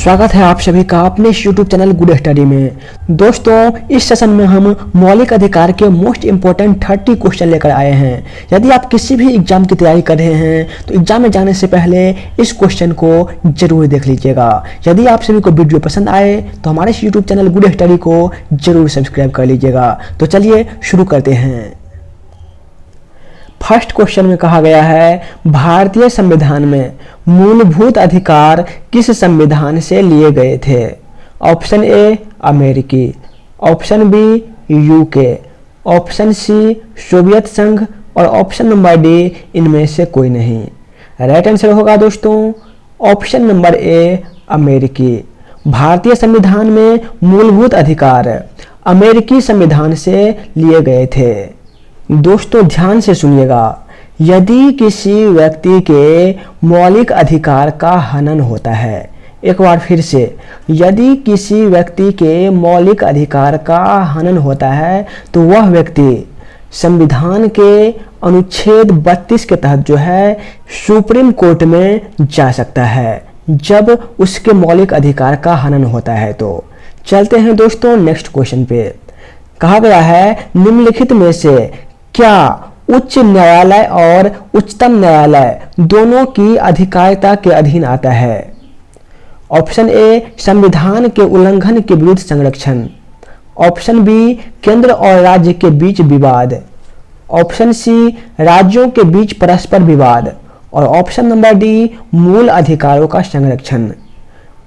स्वागत है आप सभी का अपने YouTube चैनल गुड स्टडी में। दोस्तों, इस सेशन में हम मौलिक अधिकार के मोस्ट इंपोर्टेंट 30 क्वेश्चन लेकर आए हैं। यदि आप किसी भी एग्जाम की तैयारी कर रहे हैं तो एग्जाम में जाने से पहले इस क्वेश्चन को जरूर देख लीजिएगा। यदि आप सभी को वीडियो पसंद आए तो हमारे इस YouTube चैनल गुड स्टडी को जरूर सब्सक्राइब कर लीजिएगा। तो चलिए शुरू करते हैं। फर्स्ट क्वेश्चन में कहा गया है, भारतीय संविधान में मूलभूत अधिकार किस संविधान से लिए गए थे? ऑप्शन ए अमेरिकी, option B UK, option C Soviet संघ और ऑप्शन नंबर डी इनमें से कोई नहीं। राइट आंसर होगा दोस्तों ऑप्शन नंबर ए अमेरिकी। भारतीय संविधान में मूलभूत अधिकार अमेरिकी संविधान से लिए गए थे। दोस्तों ध्यान से सुनिएगा, यदि किसी व्यक्ति के मौलिक अधिकार का हनन होता है, एक बार फिर से, यदि किसी व्यक्ति के मौलिक अधिकार का हनन होता है तो वह व्यक्ति संविधान के अनुच्छेद 32 के तहत जो है सुप्रीम कोर्ट में जा सकता है जब उसके मौलिक अधिकार का हनन होता है। तो चलते हैं दोस्तों नेक्स्ट क्वेश्चन पे। कहा गया है, निम्नलिखित में से क्या उच्च न्यायालय और उच्चतम न्यायालय दोनों की अधिकारिता के अधीन आता है? ऑप्शन ए संविधान के उल्लंघन के विरुद्ध संरक्षण, ऑप्शन बी केंद्र और राज्य के बीच विवाद, ऑप्शन सी राज्यों के बीच परस्पर विवाद और ऑप्शन नंबर डी मूल अधिकारों का संरक्षण।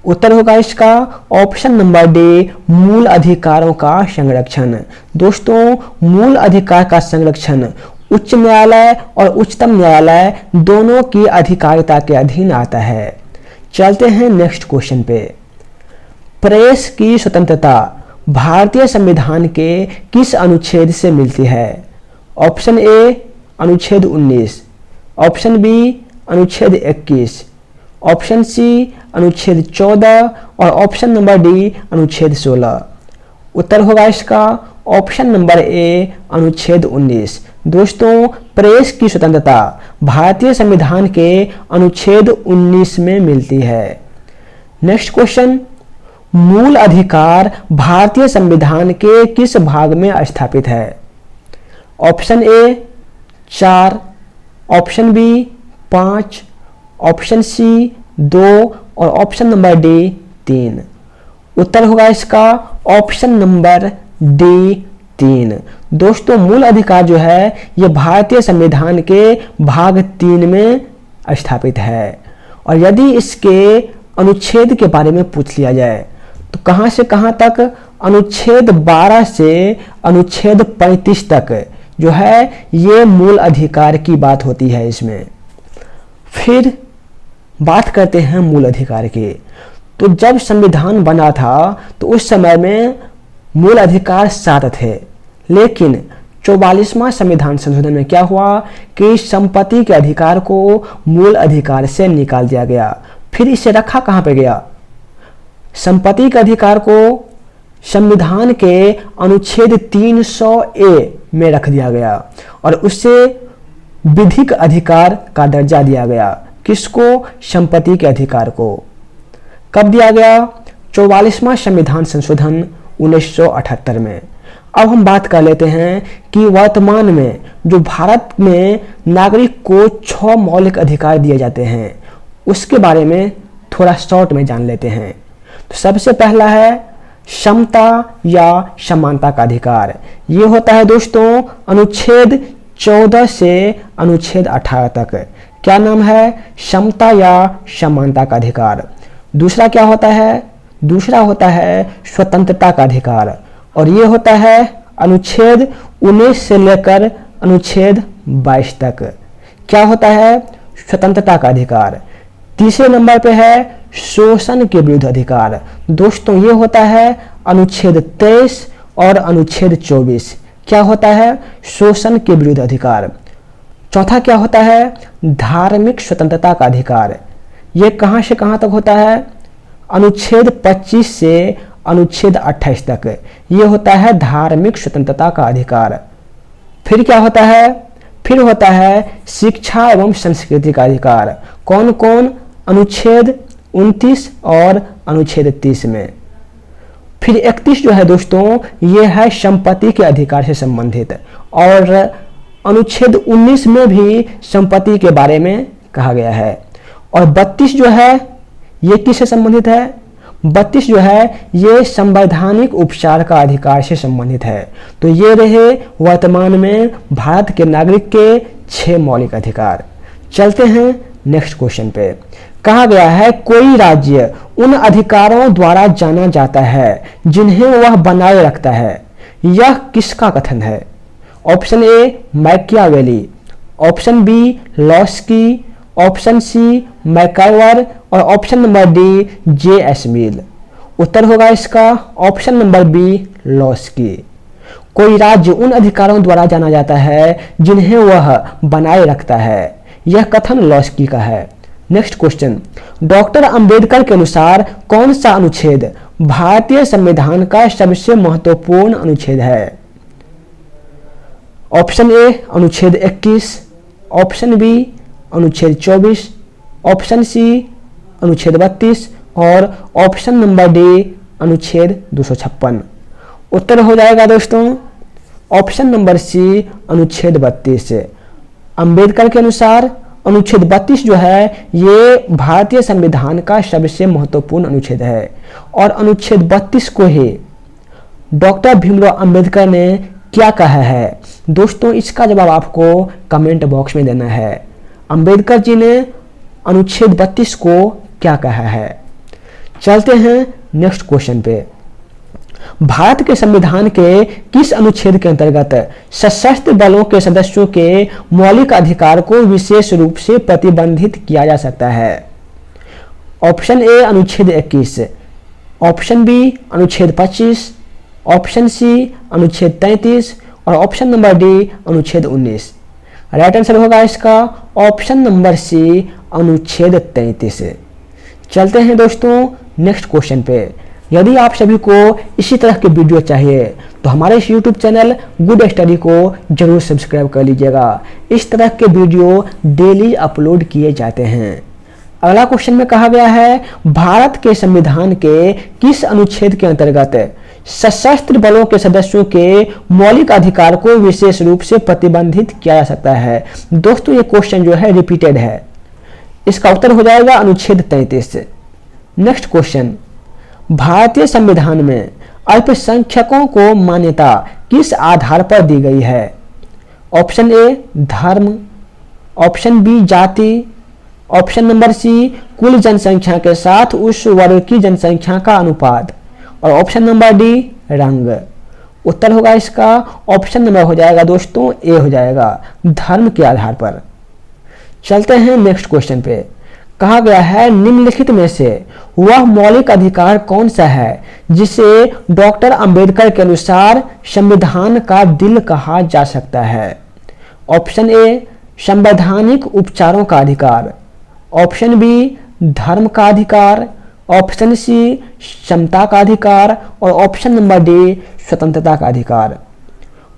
उत्तर होगा इसका ऑप्शन नंबर डी मूल अधिकारों का संरक्षण। दोस्तों मूल अधिकार का संरक्षण उच्च न्यायालय और उच्चतम न्यायालय दोनों की अधिकारिता के अधीन आता है। चलते हैं नेक्स्ट क्वेश्चन पे। प्रेस की स्वतंत्रता भारतीय संविधान के किस अनुच्छेद से मिलती है? ऑप्शन ए अनुच्छेद 19, ऑप्शन बी अनुच्छेद 21, ऑप्शन सी अनुच्छेद 14 और ऑप्शन नंबर डी अनुच्छेद 16। उत्तर होगा इसका ऑप्शन नंबर ए अनुच्छेद 19। दोस्तों प्रेस की स्वतंत्रता भारतीय संविधान के अनुच्छेद 19 में मिलती है। नेक्स्ट क्वेश्चन, मूल अधिकार भारतीय संविधान के किस भाग में स्थापित है? Option A 4, option B 5, option C 2 और ऑप्शन नंबर डी 3। उत्तर होगा इसका ऑप्शन नंबर डी 3। दोस्तों मूल अधिकार जो है ये भारतीय संविधान के भाग 3 में स्थापित है। और यदि इसके अनुच्छेद के बारे में पूछ लिया जाए तो कहां से कहां तक? अनुच्छेद 12 से अनुच्छेद 35 तक जो है ये मूल अधिकार की बात होती है इसमें। फिर बात करते हैं मूल अधिकार की। तो जब संविधान बना था तो उस समय में मूल अधिकार 7 थे, लेकिन 44वां संविधान संशोधन में क्या हुआ कि संपत्ति के अधिकार को मूल अधिकार से निकाल दिया गया। फिर इसे रखा कहां पे गया? संपत्ति के अधिकार को संविधान के अनुच्छेद 300A में रख दिया गया और उससे विधिक अधिकार का दर्जा दिया गया। किसको? संपत्ति के अधिकार को। कब दिया गया? 44वां संविधान संशोधन 1978 में। अब हम बात कर लेते हैं कि वर्तमान में जो भारत में नागरिक को 6 मौलिक अधिकार दिए जाते हैं उसके बारे में थोड़ा शॉर्ट में जान लेते हैं। तो सबसे पहला है समता या समानता का अधिकार। ये होता है दोस्तों अनुच्छेद 14 से अनुच्छेद 18 तक। क्या नाम है? समता या समानता का अधिकार। दूसरा क्या होता है? दूसरा होता है स्वतंत्रता का अधिकार और ये होता है अनुच्छेद 19 से लेकर अनुच्छेद 22 तक। क्या होता है? स्वतंत्रता का अधिकार। तीसरे नंबर पे है शोषण के विरुद्ध अधिकार। दोस्तों ये होता है अनुच्छेद 23 और अनुच्छेद 24। क्या होता है? शोषण के विरुद्ध अधिकार। चौथा क्या होता है? धार्मिक स्वतंत्रता का अधिकार। ये कहां से कहां तक होता है? अनुच्छेद 25 से अनुच्छेद 28 तक। ये होता है धार्मिक स्वतंत्रता का अधिकार। फिर क्या होता है? फिर होता है शिक्षा एवं संस्कृति का अधिकार। कौन कौन? अनुच्छेद 29 और अनुच्छेद 30 में। फिर 31 जो है दोस्तों ये है संपत्ति के अधिकार से संबंधित, और अनुच्छेद 19 में भी संपत्ति के बारे में कहा गया है। और 32 जो है ये किससे संबंधित है? 32 जो है ये संवैधानिक उपचार का अधिकार से संबंधित है। तो ये रहे वर्तमान में भारत के नागरिक के 6 मौलिक अधिकार। चलते हैं नेक्स्ट क्वेश्चन पे। कहा गया है कोई राज्य उन अधिकारों द्वारा जाना जाता है जिन्हें वह बनाए रखता है। यह किसका कथन है? Option A Machiavelli, option B Laski, option C MacIver और option number D J S. Mill. उत्तर होगा इसका ऑप्शन नंबर बी लॉस्की। कोई राज्य उन अधिकारों द्वारा जाना जाता है जिन्हें वह बनाए रखता है, यह कथन लॉस्की का है। नेक्स्ट क्वेश्चन, डॉक्टर अंबेडकर के अनुसार कौन सा अनुच्छेद भारतीय संविधान का सबसे महत्वपूर्ण अनुच्छेद है? ऑप्शन ए अनुच्छेद 21, ऑप्शन बी अनुच्छेद 24, ऑप्शन सी अनुच्छेद 32 और ऑप्शन नंबर डी अनुच्छेद 256। उत्तर हो जाएगा दोस्तों ऑप्शन नंबर सी अनुच्छेद 32। अंबेडकर के अनुसार अनुच्छेद 32 जो है ये भारतीय संविधान का सबसे महत्वपूर्ण अनुच्छेद है, और अनुच्छेद 32 को ही डॉक्टर भीमराव अंबेडकर ने क्या कहा है? दोस्तों इसका जवाब आपको कमेंट बॉक्स में देना है। अंबेडकर जी ने अनुच्छेद 32 को क्या कहा है? चलते हैं नेक्स्ट क्वेश्चन पे। भारत के संविधान के किस अनुच्छेद के अंतर्गत सशस्त्र बलों के सदस्यों के मौलिक अधिकार को विशेष रूप से प्रतिबंधित किया जा सकता है? ऑप्शन ए अनुच्छेद 21, ऑप्शन बी अनुच्छेद 25, ऑप्शन सी अनुच्छेद 33 और ऑप्शन नंबर डी अनुच्छेद 19। राइट आंसर होगा इसका ऑप्शन नंबर सी अनुच्छेद 33। चलते हैं दोस्तों नेक्स्ट क्वेश्चन पे। यदि आप सभी को इसी तरह के वीडियो चाहिए तो हमारे इस यूट्यूब चैनल गुड स्टडी को जरूर सब्सक्राइब कर लीजिएगा। इस तरह के वीडियो डेली अपलोड किए जाते हैं। अगला क्वेश्चन में कहा गया है भारत के संविधान के किस अनुच्छेद के अंतर्गत सशस्त्र बलों के सदस्यों के मौलिक अधिकार को विशेष रूप से प्रतिबंधित किया जा सकता है? दोस्तों ये क्वेश्चन जो है रिपीटेड है, इसका उत्तर हो जाएगा अनुच्छेद 33। नेक्स्ट क्वेश्चन, भारतीय संविधान में अल्पसंख्यकों को मान्यता किस आधार पर दी गई है? ऑप्शन ए धर्म, ऑप्शन बी जाति, ऑप्शन नंबर सी कुल जनसंख्या के साथ उस वर्ग की जनसंख्या का अनुपात और ऑप्शन नंबर डी रंग। उत्तर होगा इसका ऑप्शन नंबर हो जाएगा दोस्तों ए हो जाएगा धर्म के आधार पर। चलते हैं नेक्स्ट क्वेश्चन पे। कहा गया है निम्नलिखित में से वह मौलिक अधिकार कौन सा है जिसे डॉक्टर अंबेडकर के अनुसार संविधान का दिल कहा जा सकता है? ऑप्शन ए संवैधानिक उपचारों का अधिकार, ऑप्शन बी धर्म का अधिकार, ऑप्शन सी समता का अधिकार और ऑप्शन नंबर डी स्वतंत्रता का अधिकार।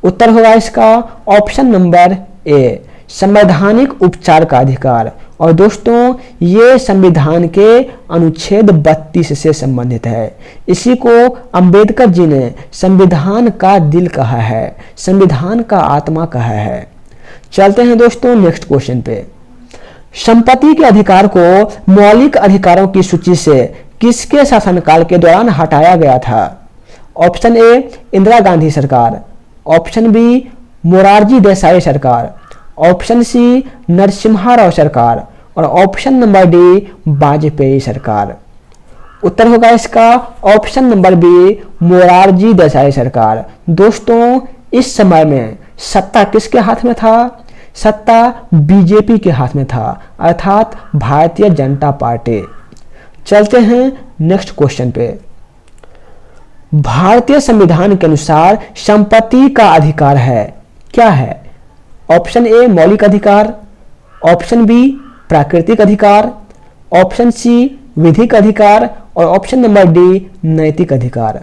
उत्तर होगा इसका ऑप्शन नंबर ए संवैधानिक उपचार का अधिकार। और दोस्तों ये संविधान के अनुच्छेद 32 से संबंधित है। इसी को अंबेडकर जी ने संविधान का दिल कहा है, संविधान का आत्मा कहा है। चलते हैं दोस्तों नेक्स्ट क्वेश्चन पे। संपत्ति के अधिकार को मौलिक अधिकारों की सूची से किसके शासनकाल के दौरान हटाया गया था? ऑप्शन ए इंदिरा गांधी सरकार, ऑप्शन बी मोरारजी देसाई सरकार, ऑप्शन सी नरसिम्हा राव सरकार और ऑप्शन नंबर डी वाजपेयी सरकार। उत्तर होगा इसका option number B Morarji Desai सरकार। दोस्तों इस समय में सत्ता किसके हाथ में था? सत्ता बीजेपी के हाथ में था, अर्थात भारतीय जनता पार्टी। चलते हैं नेक्स्ट क्वेश्चन पे। भारतीय संविधान के अनुसार संपत्ति का अधिकार है क्या है? ऑप्शन ए मौलिक अधिकार, ऑप्शन बी प्राकृतिक अधिकार, ऑप्शन सी विधिक अधिकार और ऑप्शन नंबर डी नैतिक अधिकार।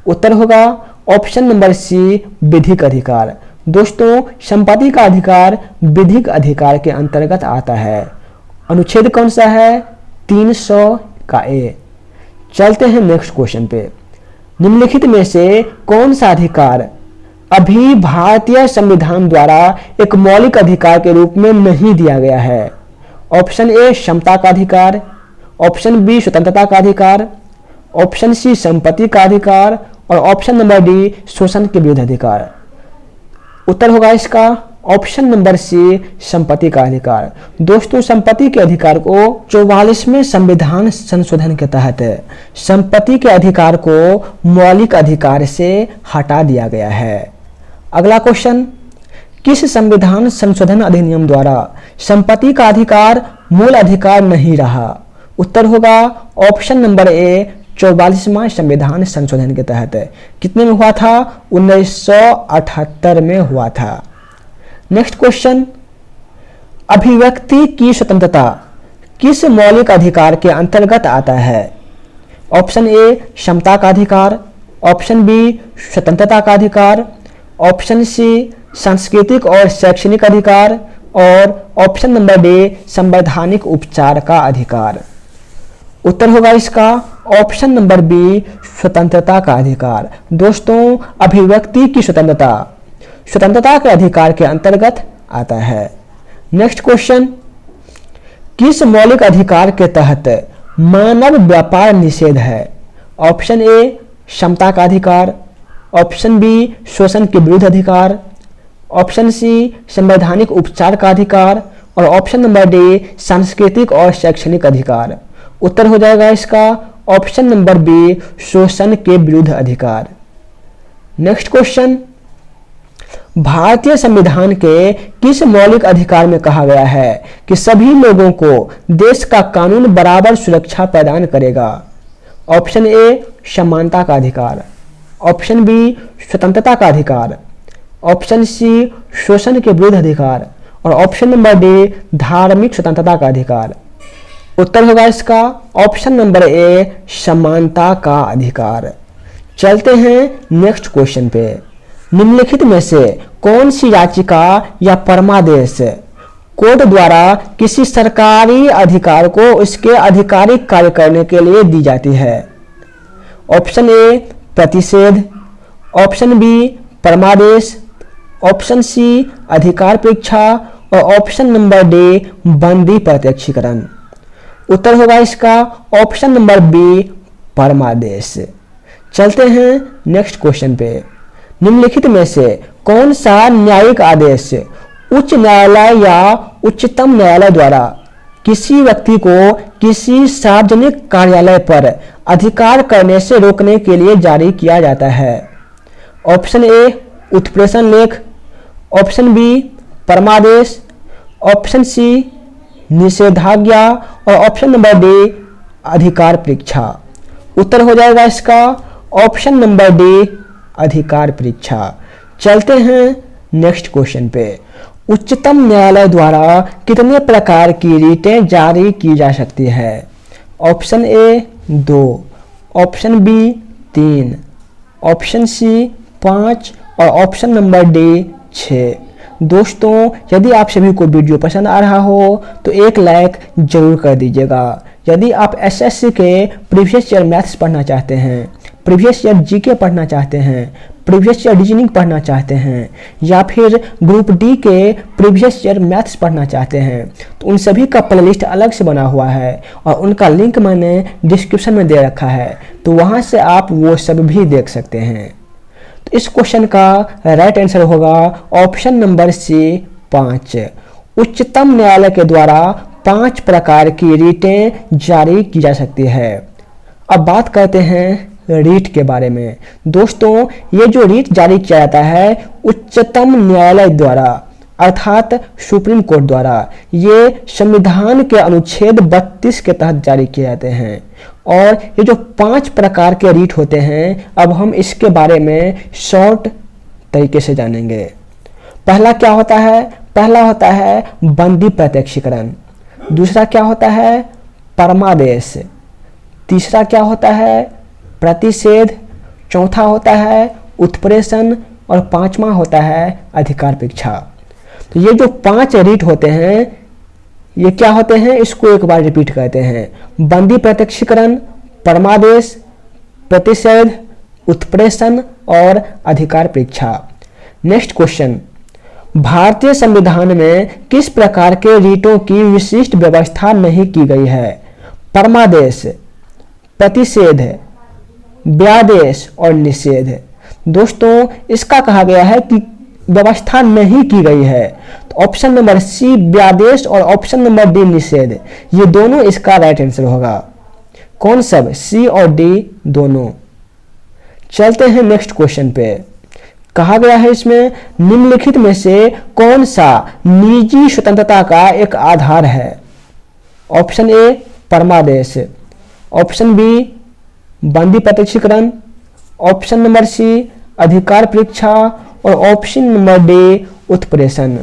उत्तर होगा ऑप्शन नंबर सी विधिक अधिकार। दोस्तों संपत्ति का अधिकार विधिक अधिकार के अंतर्गत आता है। अनुच्छेद कौन सा है? का ए। चलते हैं नेक्स्ट क्वेश्चन पे। निम्नलिखित में से कौन सा अधिकार अभी भारतीय संविधान द्वारा एक मौलिक अधिकार के रूप में नहीं दिया गया है? ऑप्शन ए क्षमता का अधिकार, ऑप्शन बी स्वतंत्रता का अधिकार, ऑप्शन सी संपत्ति का अधिकार और ऑप्शन नंबर डी शोषण के विरुद्ध अधिकार। उत्तर होगा इसका ऑप्शन नंबर सी संपत्ति का अधिकार। दोस्तों, संपत्ति के अधिकार को 44वें संविधान संशोधन के तहत संपत्ति के अधिकार को मौलिक अधिकार से हटा दिया गया है। अगला क्वेश्चन, किस संविधान संशोधन अधिनियम द्वारा संपत्ति का अधिकार मूल अधिकार नहीं रहा? उत्तर होगा ऑप्शन नंबर ए 44वां संविधान संशोधन के तहत। कितने में हुआ था? 1978 में हुआ था। नेक्स्ट क्वेश्चन, अभिव्यक्ति की स्वतंत्रता किस मौलिक अधिकार के अंतर्गत आता है? ऑप्शन ए क्षमता का अधिकार, ऑप्शन बी स्वतंत्रता का अधिकार, ऑप्शन सी सांस्कृतिक और शैक्षणिक अधिकार और ऑप्शन नंबर डी संवैधानिक उपचार का अधिकार। उत्तर होगा इसका ऑप्शन नंबर बी स्वतंत्रता का अधिकार। दोस्तों, अभिव्यक्ति की स्वतंत्रता के अधिकार के अंतर्गत आता है। नेक्स्ट क्वेश्चन, किस मौलिक अधिकार के तहत मानव व्यापार निषेध है? ऑप्शन ए क्षमता का अधिकार, ऑप्शन बी शोषण के विरुद्ध अधिकार, ऑप्शन सी संवैधानिक उपचार का अधिकार और ऑप्शन नंबर डी सांस्कृतिक और शैक्षणिक अधिकार। उत्तर हो जाएगा इसका ऑप्शन नंबर बी शोषण के विरुद्ध अधिकार। नेक्स्ट क्वेश्चन, भारतीय संविधान के किस मौलिक अधिकार में कहा गया है कि सभी लोगों को देश का कानून बराबर सुरक्षा प्रदान करेगा? ऑप्शन ए समानता का अधिकार, ऑप्शन बी स्वतंत्रता का अधिकार, ऑप्शन सी शोषण के विरुद्ध अधिकार और ऑप्शन नंबर डी धार्मिक स्वतंत्रता का अधिकार। उत्तर होगा इसका ऑप्शन नंबर ए समानता का अधिकार। चलते हैं नेक्स्ट क्वेश्चन पे। निम्नलिखित में से कौन सी याचिका या परमादेश कोर्ट द्वारा किसी सरकारी अधिकार को उसके आधिकारिक कार्य करने के लिए दी जाती है? ऑप्शन ए प्रतिषेध, ऑप्शन बी परमादेश, ऑप्शन सी अधिकार परीक्षा और ऑप्शन नंबर डी बंदी प्रत्यक्षीकरण। उत्तर होगा इसका ऑप्शन नंबर बी परमादेश। चलते हैं नेक्स्ट क्वेश्चन पे। निम्नलिखित में से कौन सा न्यायिक आदेश उच्च न्यायालय या उच्चतम न्यायालय द्वारा किसी व्यक्ति को किसी सार्वजनिक कार्यालय पर अधिकार करने से रोकने के लिए जारी किया जाता है? ऑप्शन ए उत्प्रेषण लेख, ऑप्शन बी परमादेश, ऑप्शन सी निषेधाज्ञा और ऑप्शन नंबर डी अधिकार परीक्षा। उत्तर हो जाएगा इसका ऑप्शन नंबर डी अधिकार परीक्षा। चलते हैं नेक्स्ट क्वेश्चन पे। उच्चतम न्यायालय द्वारा कितने प्रकार की रीटें जारी की जा सकती है? Option A 2, option B 3, option C 5 और ऑप्शन नंबर डी 6। दोस्तों, यदि आप सभी को वीडियो पसंद आ रहा हो तो एक लाइक जरूर कर दीजिएगा। यदि आप एसएससी के प्रीवियस ईयर मैथ्स पढ़ना चाहते हैं, प्रीवियस ईयर जीके पढ़ना चाहते हैं, प्रीवियस ईयर रीजनिंग पढ़ना चाहते हैं या फिर ग्रुप डी के प्रीवियस ईयर मैथ्स पढ़ना चाहते हैं तो उन सभी का प्लेलिस्ट अलग से बना हुआ है और उनका लिंक मैंने डिस्क्रिप्शन में दे रखा है, तो वहाँ से आप वो सब भी देख सकते हैं। तो इस क्वेश्चन का राइट आंसर होगा ऑप्शन नंबर सी 5। उच्चतम न्यायालय के द्वारा 5 प्रकार की रीटें जारी की जा सकती है। अब बात करते हैं रीट के बारे में। दोस्तों, ये जो रीट जारी किया जाता है उच्चतम न्यायालय द्वारा अर्थात सुप्रीम कोर्ट द्वारा, ये संविधान के अनुच्छेद 32 के तहत जारी किए जाते हैं। और ये जो 5 प्रकार के रीट होते हैं, अब हम इसके बारे में शॉर्ट तरीके से जानेंगे। पहला क्या होता है? पहला होता है बंदी प्रत्यक्षीकरण, दूसरा क्या होता है परमादेश, तीसरा क्या होता है प्रतिषेध, चौथा होता है उत्प्रेषण और पांचवा होता है अधिकार परीक्षा। तो ये जो 5 रीट होते हैं ये क्या होते हैं, इसको एक बार रिपीट करते हैं। बंदी प्रत्यक्षीकरण, परमादेश, प्रतिषेध, उत्प्रेषण और अधिकार परीक्षा। नेक्स्ट क्वेश्चन, भारतीय संविधान में किस प्रकार के रीटों की विशिष्ट व्यवस्था नहीं की गई है? परमादेश, प्रतिषेध, व्यादेश और निषेध। दोस्तों इसका कहा गया है कि व्यवस्था नहीं की गई है, तो ऑप्शन नंबर सी व्यादेश और ऑप्शन नंबर डी निषेध, ये दोनों इसका राइट आंसर होगा। कौन सब? सी और डी दोनों। चलते हैं नेक्स्ट क्वेश्चन पे। कहा गया है इसमें निम्नलिखित में से कौन सा निजी स्वतंत्रता का एक आधार है? ऑप्शन ए परमादेश, ऑप्शन बी बंदी प्रत्यक्षीकरण, ऑप्शन नंबर सी अधिकार परीक्षा और ऑप्शन नंबर डी उत्प्रेषण।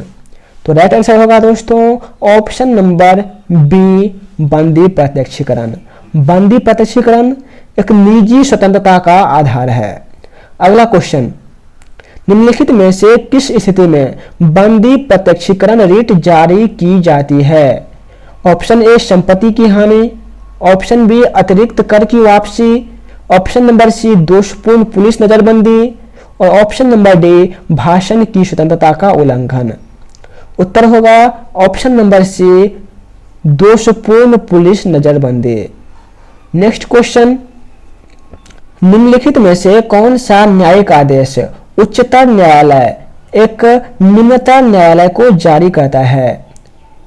तो राइट आंसर होगा दोस्तों ऑप्शन नंबर बी बंदी प्रत्यक्षीकरण। बंदी प्रत्यक्षीकरण एक निजी स्वतंत्रता का आधार है। अगला क्वेश्चन, निम्नलिखित में से किस स्थिति में बंदी प्रत्यक्षीकरण रीट जारी की जाती है? ऑप्शन ए संपत्ति की हानि, ऑप्शन बी अतिरिक्त कर की वापसी, ऑप्शन नंबर सी दोषपूर्ण पुलिस नजरबंदी और ऑप्शन नंबर डी भाषण की स्वतंत्रता का उल्लंघन। उत्तर होगा ऑप्शन नंबर सी दोषपूर्ण पुलिस नजरबंदी। नेक्स्ट क्वेश्चन, निम्नलिखित में से कौन सा न्यायिक आदेश उच्चतर न्यायालय एक निम्नतर न्यायालय को जारी करता है?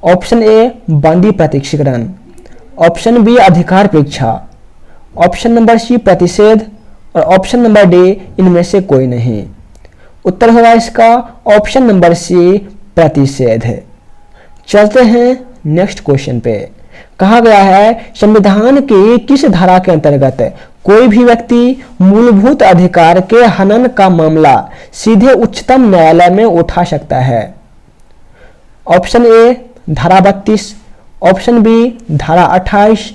ऑप्शन ए बंदी प्रत्यक्षीकरण, ऑप्शन बी अधिकार परीक्षा, ऑप्शन नंबर सी प्रतिषेध और ऑप्शन नंबर डी इनमें से कोई नहीं। उत्तर होगा इसका ऑप्शन नंबर सी प्रतिषेध। चलते हैं नेक्स्ट क्वेश्चन पे। कहा गया है संविधान की किस धारा के अंतर्गत कोई भी व्यक्ति मूलभूत अधिकार के हनन का मामला सीधे उच्चतम न्यायालय में उठा सकता है? ऑप्शन ए धारा 32, ऑप्शन बी धारा 28,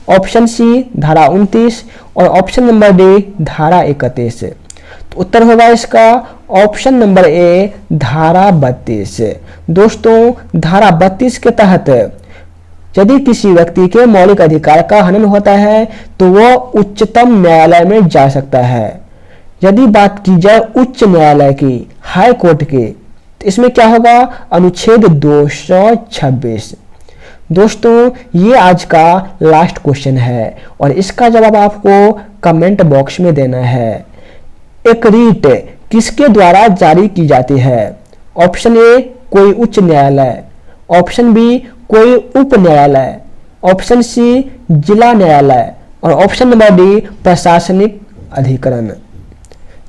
ऑप्शन सी धारा 29 और ऑप्शन नंबर डी धारा 31। तो उत्तर होगा इसका ऑप्शन नंबर ए धारा 32। दोस्तों धारा 32 के तहत यदि किसी व्यक्ति के मौलिक अधिकार का हनन होता है तो वह उच्चतम न्यायालय में जा सकता है। यदि बात की जाए उच्च न्यायालय की, हाई कोर्ट की, तो इसमें क्या होगा? अनुच्छेद 226। दोस्तों ये आज का लास्ट क्वेश्चन है और इसका जवाब आपको कमेंट बॉक्स में देना है। एक रीट किसके द्वारा जारी की जाती है? ऑप्शन ए कोई उच्च न्यायालय, ऑप्शन बी कोई उप न्यायालय, ऑप्शन सी जिला न्यायालय और ऑप्शन नंबर डी प्रशासनिक अधिकरण।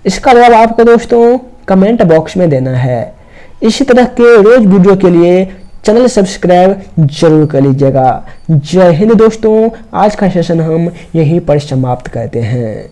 इसका जवाब आपको दोस्तों कमेंट बॉक्स में देना है। इसी तरह के रोज वीडियो के लिए चैनल सब्सक्राइब जरूर कर लीजिएगा। जय हिंद दोस्तों, आज का सेशन हम यहीं पर समाप्त करते हैं।